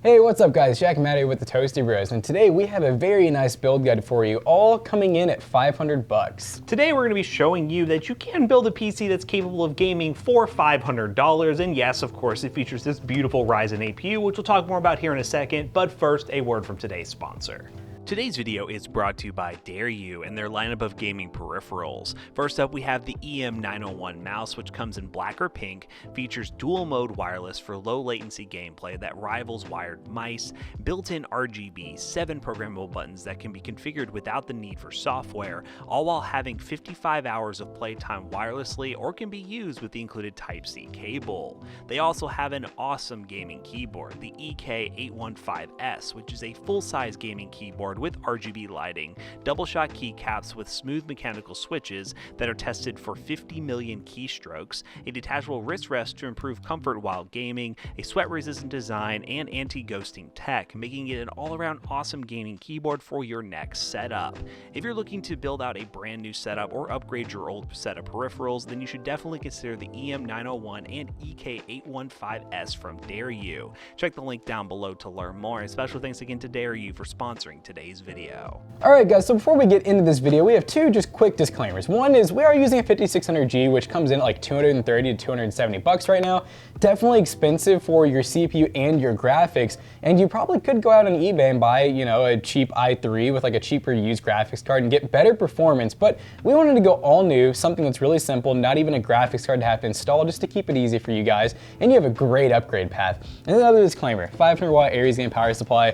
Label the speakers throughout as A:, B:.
A: Hey, what's up guys? Jack and Matty with the Toasty Bros, and today we have a very nice build guide for you, all coming in at 500 bucks.
B: Today we're going to be showing you that you can build a PC that's capable of gaming for $500, and yes, of course, it features this beautiful Ryzen APU, which we'll talk more about here in a second, but first, a word from today's sponsor. Today's video is brought to you by Dareu and their lineup of gaming peripherals. First up, we have the EM901 mouse, which comes in black or pink, features dual mode wireless for low latency gameplay that rivals wired mice, built-in RGB, 7 programmable buttons that can be configured without the need for software, all while having 55 hours of playtime wirelessly or can be used with the included Type-C cable. They also have an awesome gaming keyboard, the EK815S, which is a full-size gaming keyboard with RGB lighting, double shot keycaps with smooth mechanical switches that are tested for 50 million keystrokes, a detachable wrist rest to improve comfort while gaming, a sweat resistant design, and anti-ghosting tech, making it an all-around awesome gaming keyboard for your next setup. If you're looking to build out a brand new setup or upgrade your old set of peripherals, then you should definitely consider the EM901 and EK815S from Dareu. Check the link down below to learn more, and special thanks again to Dareu for sponsoring today's video.
A: Alright guys, so before we get into this video, we have two just quick disclaimers. One is we are using a 5600G, which comes in at like 230 to 270 bucks right now. Definitely expensive for your CPU and your graphics, and you probably could go out on eBay and buy, you know, a cheap i3 with like a cheaper used graphics card and get better performance, but we wanted to go all new, something that's really simple, not even a graphics card to have to install, just to keep it easy for you guys, and you have a great upgrade path. And another disclaimer, 500 watt Aries game power supply,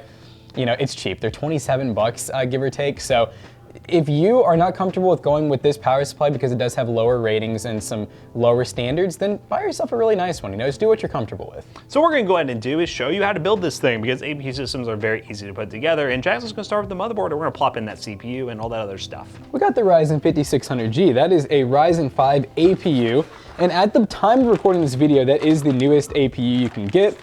A: you know, it's cheap. They're 27 bucks, give or take. So if you are not comfortable with going with this power supply because it does have lower ratings and some lower standards, then buy yourself a really nice one. You know, just do what you're comfortable with.
B: So what we're going to go ahead and do is show you how to build this thing, because APU systems are very easy to put together, and Jackson's going to start with the motherboard, and we're going to plop in that CPU and all that other stuff. We
A: got the Ryzen 5600G. That is a Ryzen 5 APU, and at the time of recording this video, that is the newest APU you can get.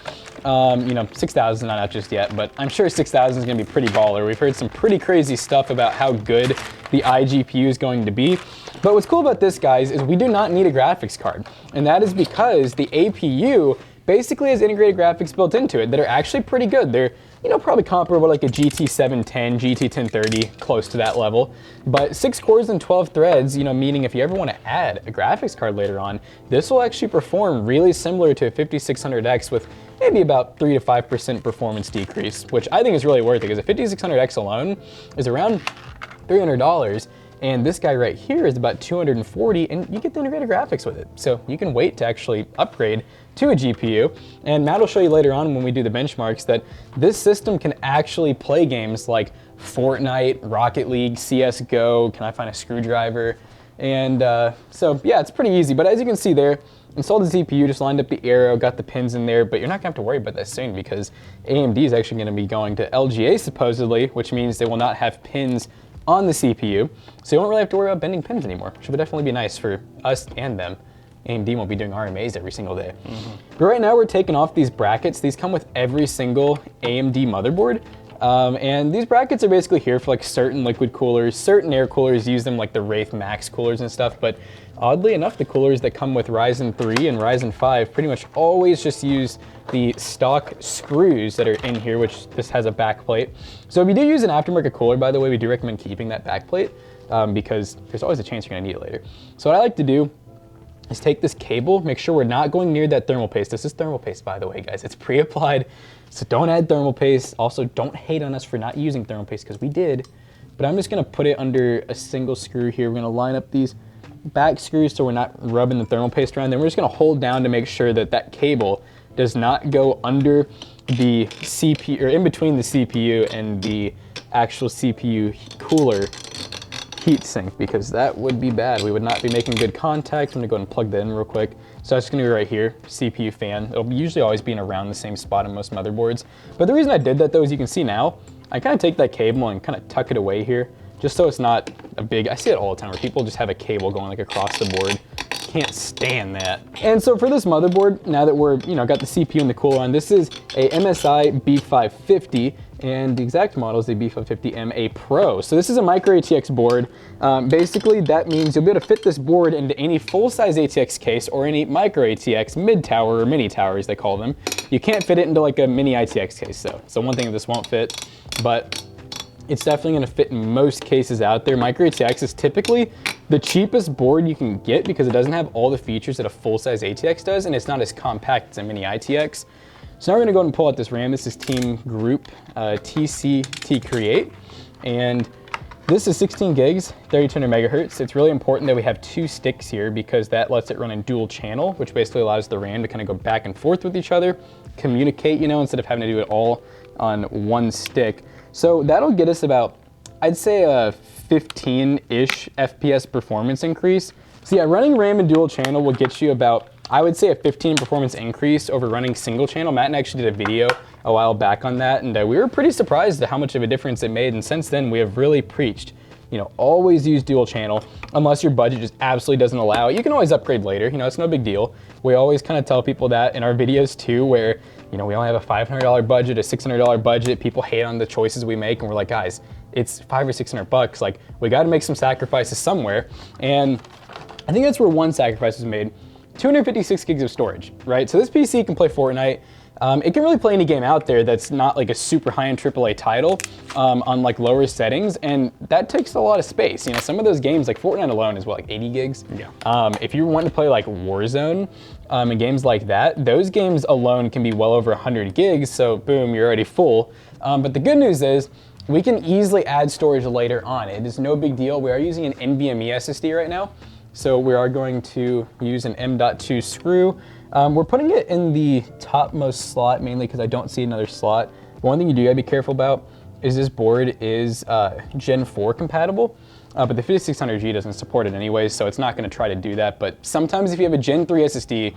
A: You know, 6,000 not out just yet, but I'm sure 6,000 is going to be pretty baller. We've heard some pretty crazy stuff about how good the iGPU is going to be. But what's cool about this, guys, is we do not need a graphics card. And that is because the APU basically has integrated graphics built into it that are actually pretty good. They're, you know, probably comparable to like a GT710, GT1030, close to that level. But 6 cores and 12 threads, you know, meaning if you ever want to add a graphics card later on, this will actually perform really similar to a 5600X with maybe about 3 to 5% performance decrease, which I think is really worth it, because a 5600X alone is around $300. And this guy right here is about $240, and you get the integrated graphics with it. So you can wait to actually upgrade to a GPU. And Matt will show you later on when we do the benchmarks that this system can actually play games like Fortnite, Rocket League, CSGO, can I find a screwdriver? And so yeah, it's pretty easy. But as you can see there, installed the CPU, just lined up the Arrow, got the pins in there, but you're not gonna have to worry about that soon because AMD is actually gonna be going to LGA supposedly, which means they will not have pins on the CPU, so you won't really have to worry about bending pins anymore, which would definitely be nice for us and them. AMD won't be doing RMAs every single day. But right now we're taking off these brackets. These come with every single AMD motherboard. And these brackets are basically here for like certain liquid coolers, certain air coolers use them like the Wraith Max coolers and stuff, but oddly enough, the coolers that come with Ryzen 3 and Ryzen 5 pretty much always just use the stock screws that are in here, which this has a back plate. So if you do use an aftermarket cooler, by the way, we do recommend keeping that back plate because there's always a chance you're gonna need it later. So what I like to do is take this cable, make sure we're not going near that thermal paste. This is thermal paste, by the way, guys. It's pre-applied, so don't add thermal paste. Also, don't hate on us for not using thermal paste, because we did. But I'm just gonna put it under a single screw here. We're gonna line up these back screws so we're not rubbing the thermal paste around. Then we're just gonna hold down to make sure that that cable does not go under the CPU, or in between the CPU and the actual CPU cooler heatsink, because that would be bad. We would not be making good contact. I'm gonna go ahead and plug that in real quick. So I'm just gonna go right here, CPU fan. It'll usually always be in around the same spot on most motherboards. But the reason I did that though, as you can see now, I kind of take that cable and kind of tuck it away here, just so it's not a big, I see it all the time where people just have a cable going like across the board. can't stand that. And so for this motherboard, now that we're, got the CPU and the cooler on, this is a MSI B550, and the exact model is the B550MA Pro. So this is a micro ATX board. Basically, that means you'll be able to fit this board into any full-size ATX case or any micro ATX mid-tower or mini tower, as they call them. You can't fit it into like a mini ITX case though. So one thing this won't fit, but it's definitely gonna fit in most cases out there. Micro ATX is typically the cheapest board you can get because it doesn't have all the features that a full-size ATX does, and it's not as compact as a mini ITX. So now we're gonna go ahead and pull out this RAM. This is Team Group TCT Create, and this is 16 gigs, 3200 megahertz. It's really important that we have 2 sticks here because that lets it run in dual channel, which basically allows the RAM to kind of go back and forth with each other, communicate, instead of having to do it all on one stick. So that'll get us about, I'd say a 15-ish FPS performance increase. So yeah, running RAM in dual channel will get you about, I would say, a 15 performance increase over running single channel. Matt and I actually did a video a while back on that, and we were pretty surprised at how much of a difference it made. And since then, we have really preached, always use dual channel unless your budget just absolutely doesn't allow it. You can always upgrade later, it's no big deal. We always kind of tell people that in our videos too, where, we only have a $500 budget, a $600 budget. People hate on the choices we make, and we're like, guys, it's $500 or $600. Like, we got to make some sacrifices somewhere. And I think that's where one sacrifice was made. 256 gigs of storage, right? So this PC can play Fortnite. It can really play any game out there that's not like a super high-end AAA title on like lower settings, and that takes a lot of space. Some of those games, like Fortnite alone is what, like 80 gigs? Yeah. If you want to play like Warzone and games like that, those games alone can be well over 100 gigs, so boom, you're already full. But the good news is, we can easily add storage later on. It is no big deal. We are using an NVMe SSD right now, so we are going to use an M.2 screw. We're putting it in the topmost slot mainly because I don't see another slot. One thing you do gotta be careful about is this board is Gen 4 compatible, but the 5600G doesn't support it anyways, so it's not gonna try to do that. But sometimes if you have a Gen 3 SSD,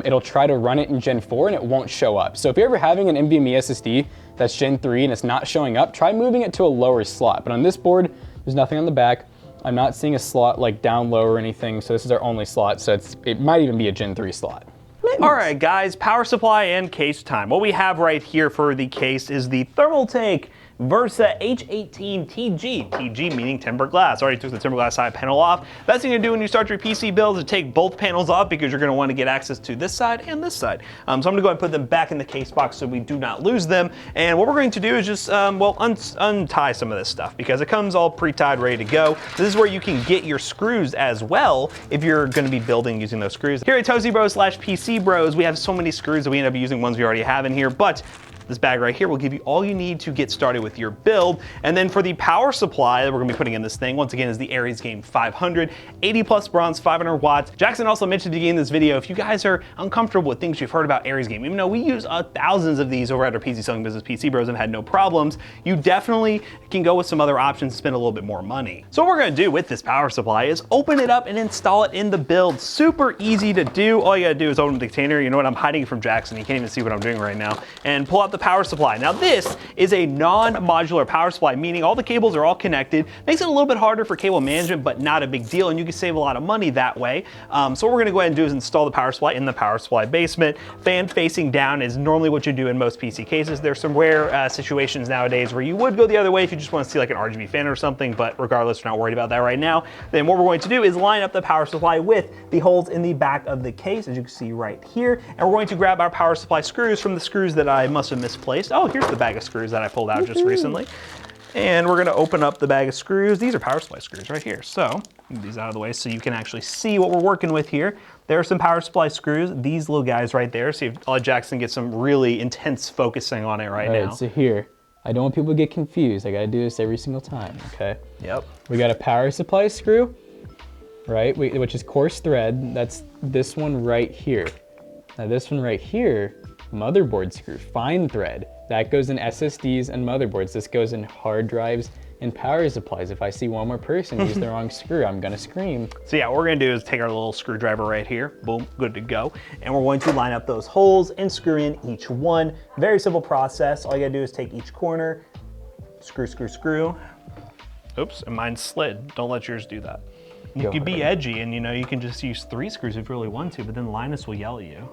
A: it'll try to run it in Gen 4 and it won't show up. So if you're ever having an NVMe SSD that's Gen 3 and it's not showing up, try moving it to a lower slot. But on this board, there's nothing on the back. I'm not seeing a slot like down low or anything, so this is our only slot, so it might even be a Gen 3 slot.
B: All right, guys, power supply and case time. What we have right here for the case is the Thermaltake Versa H18 TG. TG meaning tempered glass. Already took the tempered glass side panel off. Best thing to do when you start your PC build is to take both panels off because you're going to want to get access to this side and this side. So I'm going to go ahead and put them back in the case box so we do not lose them. And what we're going to do is just, untie some of this stuff because it comes all pre-tied, ready to go. This is where you can get your screws as well if you're going to be building using those screws. Here at Toasty Bros / PC Bros, we have so many screws that we end up using ones we already have in here, but this bag right here will give you all you need to get started with your build. And then for the power supply that we're gonna be putting in this thing, once again, is the Aries Game 500, 80 plus bronze, 500 watts. Jackson also mentioned at the beginning of this video, if you guys are uncomfortable with things you've heard about Aries Game, even though we use thousands of these over at our PC Selling Business PC Bros and had no problems, you definitely can go with some other options and spend a little bit more money. So what we're gonna do with this power supply is open it up and install it in the build. Super easy to do. All you gotta do is open the container. You know what, I'm hiding it from Jackson. He can't even see what I'm doing right now. And pull out the power supply. Now this is a non-modular power supply, meaning all the cables are all connected. Makes it a little bit harder for cable management, but not a big deal, and you can save a lot of money that way. So what we're gonna go ahead and do is install the power supply in the power supply basement. Fan facing down is normally what you do in most PC cases. There's some rare situations nowadays where you would go the other way if you just want to see like an RGB fan or something, but regardless, we're not worried about that right now. Then what we're going to do is line up the power supply with the holes in the back of the case, as you can see right here, and we're going to grab our power supply screws from the screws that I must have misplaced. Oh, here's the bag of screws that I pulled out just recently. And we're gonna open up the bag of screws. These are power supply screws right here. So, move these out of the way so you can actually see what we're working with here. There are some power supply screws, these little guys right there. See if I'll let Jackson get some really intense focusing on it right now.
A: So here, I don't want people to get confused. I gotta do this every single time, okay?
B: Yep.
A: We got a power supply screw, right? Which is coarse thread. That's this one right here. Now this one right here, motherboard screw, fine thread. That goes in SSDs and motherboards. This goes in hard drives and power supplies. If I see one more person use the wrong screw, I'm gonna scream.
B: So yeah, what we're gonna do is take our little screwdriver right here, boom, good to go. And we're going to line up those holes and screw in each one. Very simple process. All you gotta do is take each corner, screw, screw, screw. Oops, and mine slid. Don't let yours do that. You could be edgy, and you can just use 3 screws if you really want to, but then Linus will yell at you,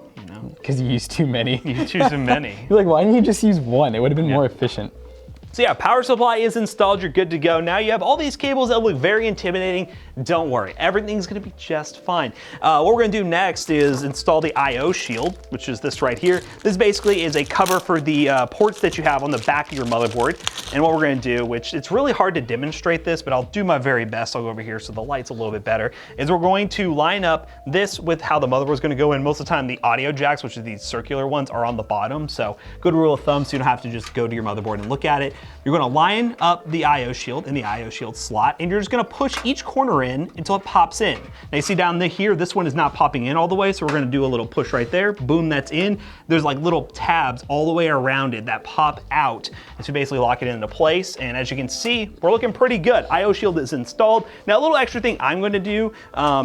A: Because you used too many.
B: You choose too many.
A: You're like, why didn't you just use one? It would have been more efficient.
B: So yeah, power supply is installed, you're good to go. Now you have all these cables that look very intimidating. Don't worry, everything's gonna be just fine. What we're gonna do next is install the I/O shield, which is this right here. This basically is a cover for the ports that you have on the back of your motherboard. And what we're gonna do, which it's really hard to demonstrate this, but I'll do my very best. I'll go over here so the light's a little bit better, is we're going to line up this with how the motherboard's gonna go in. Most of the time, the audio jacks, which are these circular ones, are on the bottom. So good rule of thumb, so you don't have to just go to your motherboard and look at it. You're gonna line up the I/O shield in the I/O shield slot, and you're just gonna push each corner in until it pops in. Now you see down here, this one is not popping in all the way, so we're gonna do a little push right there. Boom, that's in. There's like little tabs all the way around it that pop out. And so basically lock it into place, and as you can see, we're looking pretty good. I/O shield is installed. Now a little extra thing I'm gonna do,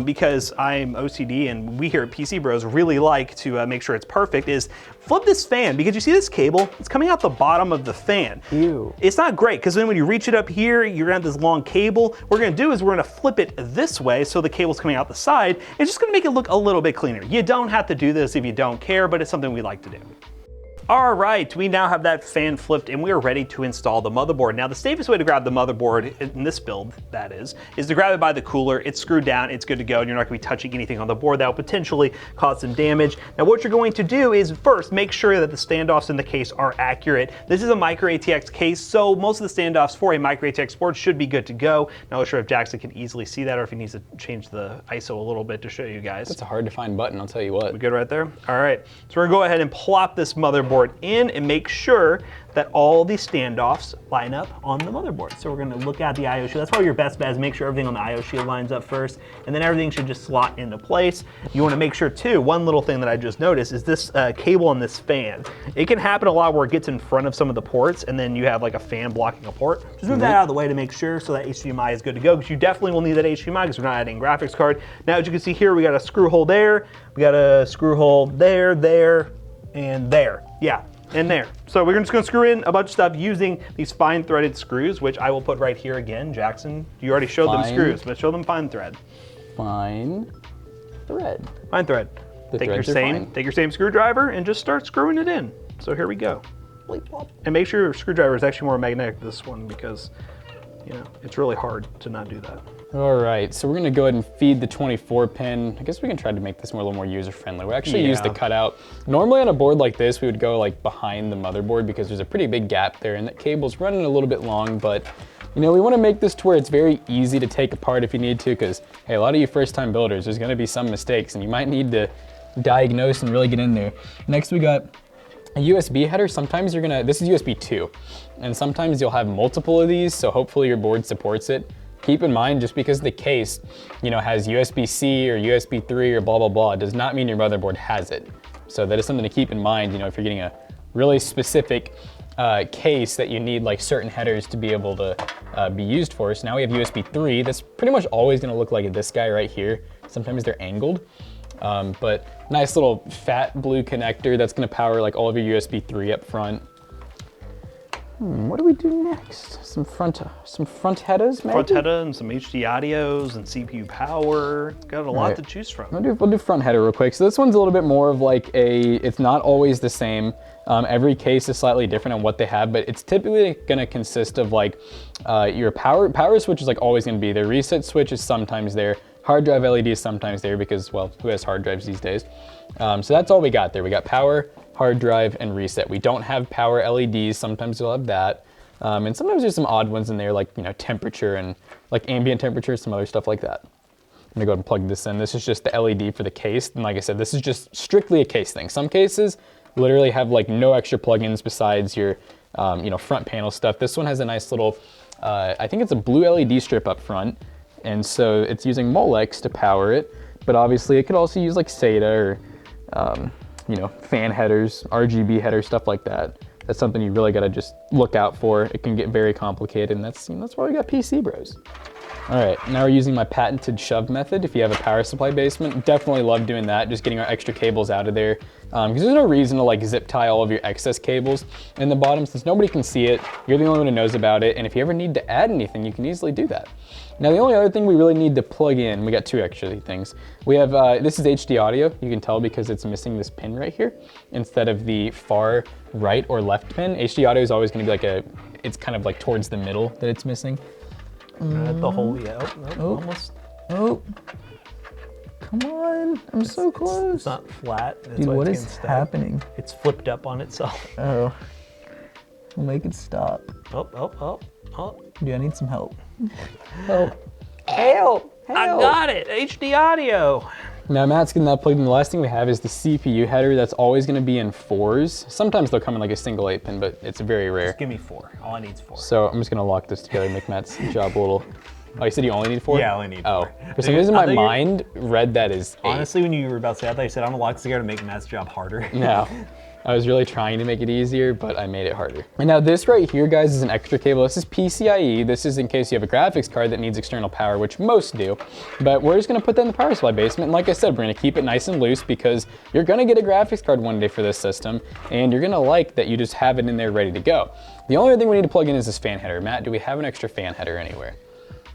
B: because I'm OCD and we here at PC Bros really like to make sure it's perfect, is flip this fan, because you see this cable, it's coming out the bottom of the fan.
A: Ew.
B: It's not great, because then when you reach it up here, you're gonna have this long cable. What we're gonna do is we're gonna flip it this way so the cable's coming out the side. It's just gonna make it look a little bit cleaner. You don't have to do this if you don't care, but it's something we like to do. All right, we now have that fan flipped and we are ready to install the motherboard. Now the safest way to grab the motherboard, in this build that is to grab it by the cooler. It's screwed down, it's good to go, and you're not gonna be touching anything on the board that will potentially cause some damage. Now what you're going to do is first make sure that the standoffs in the case are accurate. This is a micro ATX case, so most of the standoffs for a micro ATX board should be good to go. Not sure if Jackson can easily see that or if he needs to change the ISO a little bit to show you guys.
A: That's a hard to find button, I'll tell you what.
B: We good right there? All right, so we're gonna go ahead and plop this motherboard in and make sure that all the standoffs line up on the motherboard. So we're gonna look at the I/O shield. That's probably your best bet, is make sure everything on the I/O shield lines up first, and then everything should just slot into place. You wanna make sure too, one little thing that I just noticed is this cable on this fan. It can happen a lot where it gets in front of some of the ports and then you have like a fan blocking a port. Just move that out of the way to make sure so that HDMI is good to go, because you definitely will need that HDMI because we're not adding graphics card. Now as you can see here, we got a screw hole there, we got a screw hole there, there, and there. Yeah. In there. So we're just gonna screw in a bunch of stuff using these fine threaded screws, which I will put right here again. Jackson, you already showed them screws, but show them fine thread.
A: Fine thread.
B: Fine thread. Take your same screwdriver and just start screwing it in. So here we go. And make sure your screwdriver is actually more magnetic than this one, because it's really hard to not do that.
A: All right, so we're gonna go ahead and feed the 24 pin. I guess we can try to make this a little more user-friendly. We actually use the cutout. Normally on a board like this, we would go like behind the motherboard because there's a pretty big gap there and that cable's running a little bit long, but we wanna make this to where it's very easy to take apart if you need to, because hey, a lot of you first-time builders, there's gonna be some mistakes and you might need to diagnose and really get in there. Next we got a USB header. Sometimes this is USB 2, and sometimes you'll have multiple of these, so hopefully your board supports it. Keep in mind, just because the case, has USB-C or USB 3 or blah, blah, blah, does not mean your motherboard has it. So that is something to keep in mind, if you're getting a really specific case that you need like certain headers to be able to be used for. So now we have USB 3. That's pretty much always gonna look like this guy right here. Sometimes they're angled, but nice little fat blue connector that's gonna power like all of your USB 3 up front. What do we do next? Some front headers, maybe?
B: Front header and some HD audios and CPU power. It's got a lot to choose from.
A: We'll do front header real quick. So this one's a little bit more of like it's not always the same. Every case is slightly different on what they have, but it's typically gonna consist of like your power switch is like always gonna be there. Reset switch is sometimes there. Hard drive LED is sometimes there because, well, who has hard drives these days? So that's all we got there. We got power, hard drive, and reset. We don't have power LEDs. Sometimes you'll have that. And sometimes there's some odd ones in there, like temperature and like ambient temperature, some other stuff like that. I'm gonna go ahead and plug this in. This is just the LED for the case. And like I said, this is just strictly a case thing. Some cases literally have like no extra plugins besides your front panel stuff. This one has a nice little, I think it's a blue LED strip up front. And so it's using Molex to power it, but obviously it could also use like SATA or fan headers, RGB headers, stuff like that. That's something you really gotta just look out for. It can get very complicated, and that's why we got PC Bros. All right, now we're using my patented shove method. If you have a power supply basement, definitely love doing that, just getting our extra cables out of there. Because there's no reason to like zip tie all of your excess cables in the bottom since nobody can see it. You're the only one who knows about it. And if you ever need to add anything, you can easily do that. Now, the only other thing we really need to plug in, we got two extra things. We have, this is HD audio. You can tell because it's missing this pin right here instead of the far right or left pin. HD audio is always gonna be like it's kind of like towards the middle that it's missing.
B: The whole, yeah, almost.
A: Oh, come on, I'm so close.
B: It's not flat. That's
A: Dude,
B: why
A: what
B: it's
A: is
B: getting stuck.
A: happening?
B: It's flipped up on itself.
A: Oh, we'll make it stop.
B: Oh.
A: Dude, I need some help. Help.
B: I got it, HD audio.
A: Now Matt's getting that plugged in. The last thing we have is the CPU header. That's always gonna be in 4s. Sometimes they'll come in like a single 8-pin, but it's very rare.
B: Just give me 4, all I need is 4.
A: So I'm just gonna lock this together and make Matt's job a little. Oh, you said you only need 4?
B: Yeah, I only need 4.
A: Oh, for some reason my mind read that as 8.
B: Honestly, when you were about to say that, I thought you said I'm gonna lock this together to make Matt's job harder.
A: No, I was really trying to make it easier, but I made it harder. And now this right here, guys, is an extra cable. This is PCIe. This is in case you have a graphics card that needs external power, which most do. But we're just gonna put that in the power supply basement. And like I said, we're gonna keep it nice and loose because you're gonna get a graphics card one day for this system, and you're gonna like that you just have it in there ready to go. The only other thing we need to plug in is this fan header. Matt, do we have an extra fan header anywhere?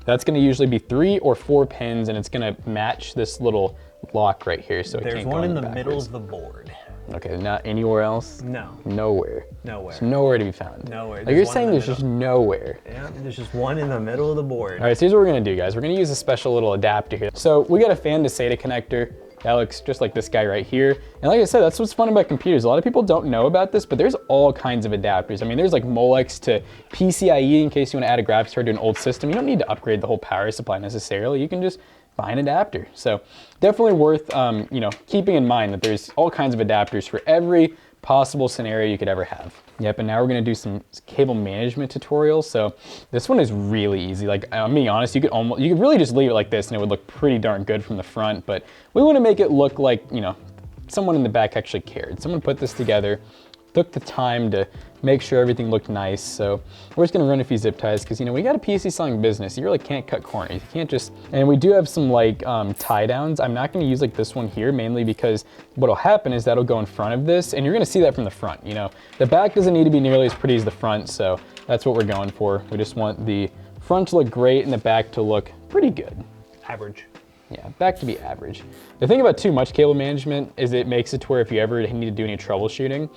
A: That's gonna usually be 3 or 4 pins, and it's gonna match this little lock right here, so it can't go in
B: There's one in the
A: backwards.
B: middle of the board.
A: Okay, not anywhere else?
B: No.
A: Nowhere.
B: Nowhere.
A: There's nowhere to be found.
B: Nowhere.
A: Like you're saying there's just nowhere.
B: Yeah, there's just one in the middle of the board.
A: All right, so here's what we're gonna do, guys. We're gonna use a special little adapter here. So we got a fan to SATA connector. That looks just like this guy right here. And like I said, that's what's fun about computers. A lot of people don't know about this, but there's all kinds of adapters. I mean, there's like Molex to PCIe in case you wanna add a graphics card to an old system. You don't need to upgrade the whole power supply necessarily. You can just buy an adapter. So definitely worth keeping in mind that there's all kinds of adapters for every possible scenario you could ever have. Yep, and now we're gonna do some cable management tutorials. So this one is really easy. Like, I'm being honest, you could really just leave it like this and it would look pretty darn good from the front, but we wanna make it look like, someone in the back actually cared. Someone put this together, took the time to make sure everything looked nice. So we're just gonna run a few zip ties because when you got a PC selling business, you really can't cut corners. You can't just, and we do have some like tie downs. I'm not gonna use like this one here mainly because what'll happen is that'll go in front of this and you're gonna see that from the front. The back doesn't need to be nearly as pretty as the front, so that's what we're going for. We just want the front to look great and the back to look pretty good.
B: Average.
A: Yeah, back to be average. The thing about too much cable management is it makes it to where if you ever need to do any troubleshooting,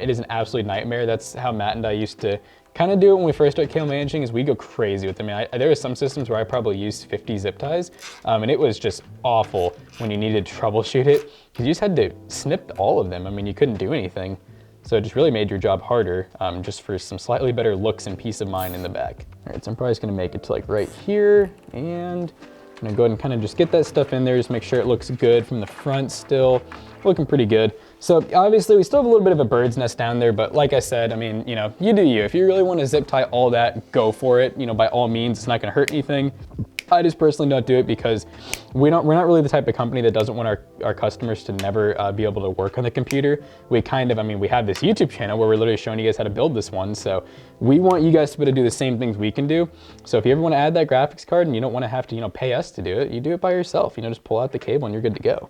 A: it is an absolute nightmare. That's how Matt and I used to kind of do it when we first started cable managing, is we go crazy with them. There were some systems where I probably used 50 zip ties, and it was just awful when you needed to troubleshoot it, because you just had to snip all of them. I mean, you couldn't do anything. So it just really made your job harder, just for some slightly better looks and peace of mind in the back. All right, so I'm probably just gonna make it to like right here, and I'm gonna go ahead and kind of just get that stuff in there, just make sure it looks good from the front still, looking pretty good. So obviously we still have a little bit of a bird's nest down there, but like I said, I mean, you do you. If you really want to zip tie all that, go for it. By all means, it's not gonna hurt anything. I just personally don't do it because we're not really the type of company that doesn't want our customers to never be able to work on the computer. We have this YouTube channel where we're literally showing you guys how to build this one. So we want you guys to be able to do the same things we can do. So if you ever want to add that graphics card and you don't want to have to, pay us to do it, you do it by yourself. Just pull out the cable and you're good to go.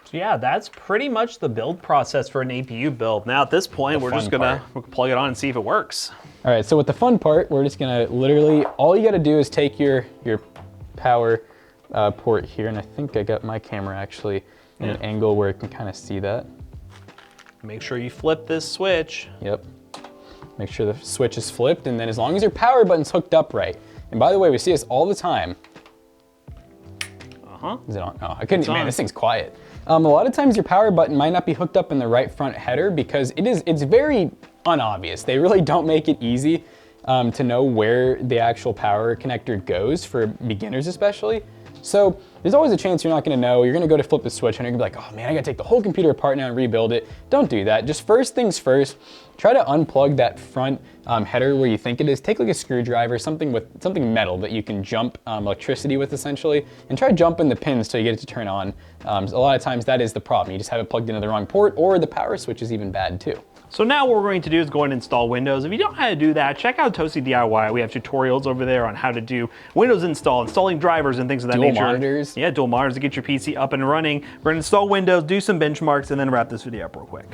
B: So yeah, that's pretty much the build process for an APU build. Now at this point, we're just gonna plug it on and see if it works.
A: All right, so with the fun part, we're just gonna literally, all you gotta do is take your power port here, and I think I got my camera actually in an angle where it can kind of see that.
B: Make sure you flip this switch.
A: Yep. Make sure the switch is flipped, and then as long as your power button's hooked up right, and by the way, we see this all the time. Is it on? Oh, I couldn't, man, this thing's quiet. A lot of times your power button might not be hooked up in the right front header because it's very unobvious. They really don't make it easy to know where the actual power connector goes for beginners especially. So there's always a chance you're not gonna know. You're gonna go to flip the switch and you're gonna be like, oh man, I gotta take the whole computer apart now and rebuild it. Don't do that. Just first things first, try to unplug that front header where you think it is. Take like a screwdriver, something metal that you can jump electricity with essentially, and try jumping the pins till you get it to turn on. A lot of times that is the problem. You just have it plugged into the wrong port, or the power switch is even bad too.
B: So now what we're going to do is go and install Windows. If you don't know how to do that, check out Toasty DIY. We have tutorials over there on how to do Windows installing drivers and things of that nature.
A: Dual monitors.
B: Yeah, dual monitors to get your PC up and running. We're gonna install Windows, do some benchmarks, and then wrap this video up real quick.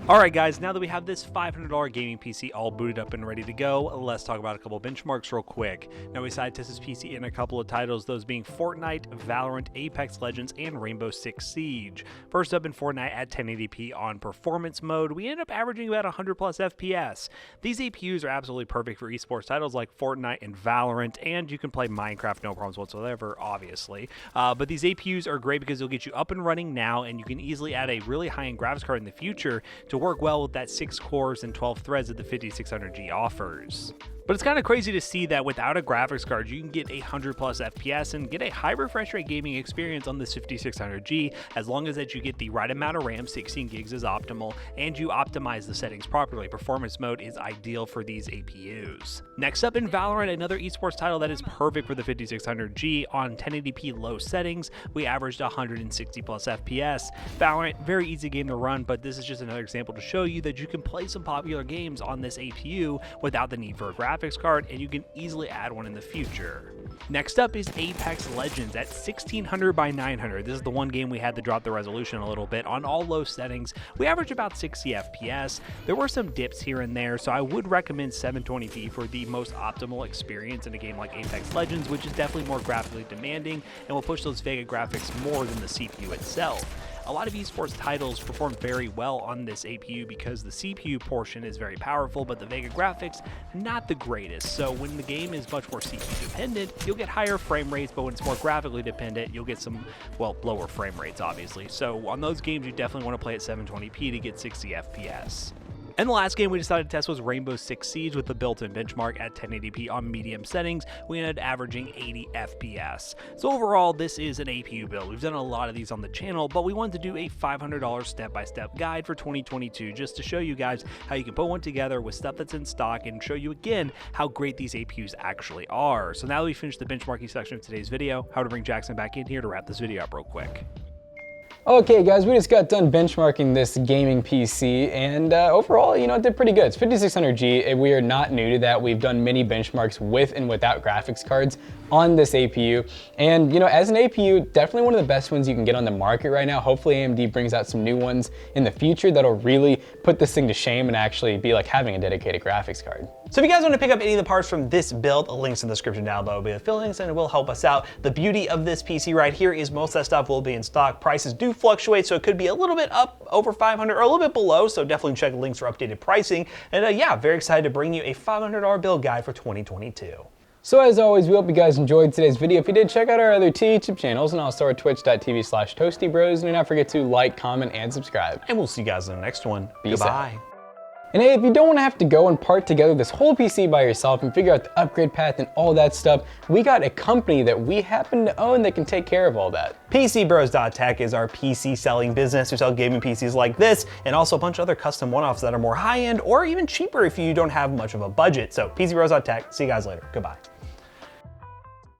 B: All right, guys, now that we have this $500 gaming PC all booted up and ready to go, let's talk about a couple benchmarks real quick. Now, we decided to test this PC in a couple of titles, those being Fortnite, Valorant, Apex Legends, and Rainbow Six Siege. First up in Fortnite at 1080p on performance mode, we ended up averaging about 100 plus FPS. These APUs are absolutely perfect for esports titles like Fortnite and Valorant, and you can play Minecraft no problems whatsoever, obviously. But these APUs are great because they'll get you up and running now, and you can easily add a really high-end graphics card in the future to work well with that 6 cores and 12 threads that the 5600G offers. But it's kind of crazy to see that without a graphics card, you can get 100 plus FPS and get a high refresh rate gaming experience on this 5600G, as long as that you get the right amount of RAM, 16 gigs is optimal, and you optimize the settings properly. Performance mode is ideal for these APUs. Next up in Valorant, another esports title that is perfect for the 5600G on 1080p low settings, we averaged 160 plus FPS. Valorant, very easy game to run, but this is just another example to show you that you can play some popular games on this APU without the need for a graphics card, and you can easily add one in the future. Next up is Apex Legends at 1600 by 900. This is the one game we had to drop the resolution a little bit. On all low settings, we average about 60 FPS. There were some dips here and there, so I would recommend 720p for the most optimal experience in a game like Apex Legends, which is definitely more graphically demanding and will push those Vega graphics more than the CPU itself. A lot of esports titles perform very well on this APU because the CPU portion is very powerful, but the Vega graphics, not the greatest. So when the game is much more CPU dependent, you'll get higher frame rates, but when it's more graphically dependent, you'll get some, well, lower frame rates, obviously. So on those games, you definitely want to play at 720p to get 60 FPS. And the last game we decided to test was Rainbow Six Siege with the built-in benchmark at 1080p on medium settings. We ended up averaging 80 FPS. So overall, this is an APU build. We've done a lot of these on the channel, but we wanted to do a $500 step-by-step guide for 2022 just to show you guys how you can put one together with stuff that's in stock and show you again how great these APUs actually are. So now that we finished the benchmarking section of today's video, how to bring Jackson back in here to wrap this video up real quick.
A: Okay guys, we just got done benchmarking this gaming PC, and overall, you know, it did pretty good. It's 5600G, we are not new to that. We've done many benchmarks with and without graphics cards on this APU. And you know, as an APU, definitely one of the best ones you can get on the market right now. Hopefully AMD brings out some new ones in the future that'll really put this thing to shame and actually be like having a dedicated graphics card.
B: So if you guys want to pick up any of the parts from this build, links in the description down below will be the fillings and it will help us out. The beauty of this PC right here is most of that stuff will be in stock. Prices do fluctuate, so it could be a little bit up over 500 or a little bit below, so definitely check the links for updated pricing. And yeah, very excited to bring you a $500 build guide for 2022.
A: So as always, we hope you guys enjoyed today's video. If you did, check out our other two YouTube channels and also our twitch.tv/toastybros. And do not forget to like, comment, and subscribe.
B: And we'll see you guys in the next one.
A: Peace
B: Goodbye.
A: out. And hey, if you don't want to have to go and part together this whole PC by yourself and figure out the upgrade path and all that stuff, we got a company that we happen to own that can take care of all that.
B: PCBros.tech is our PC selling business. We sell gaming PCs like this and also a bunch of other custom one-offs that are more high-end or even cheaper if you don't have much of a budget. So PCBros.tech, see you guys later. Goodbye.